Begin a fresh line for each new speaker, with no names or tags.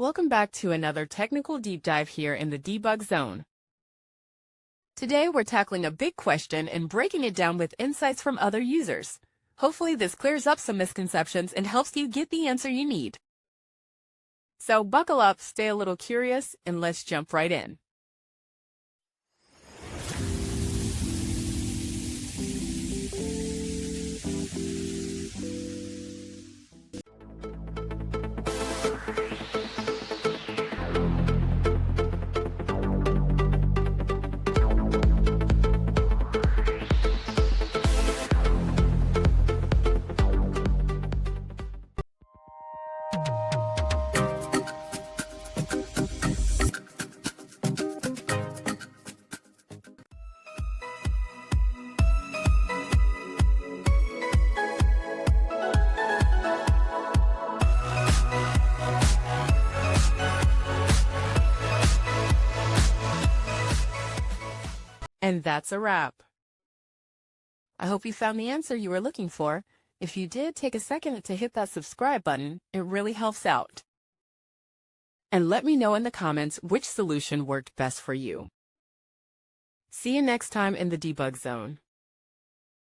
Welcome back to another technical deep dive here in the debug zone. Today we're tackling a big question and breaking it down with insights from other users. Hopefully this clears up some misconceptions and helps you get the answer you need. So buckle up, stay a little curious, and let's jump right in. And that's a wrap. I hope you found the answer you were looking for. If you did, take a second to hit that subscribe button. It really helps out. And let me know in the comments which solution worked best for you. See you next time in the debug zone.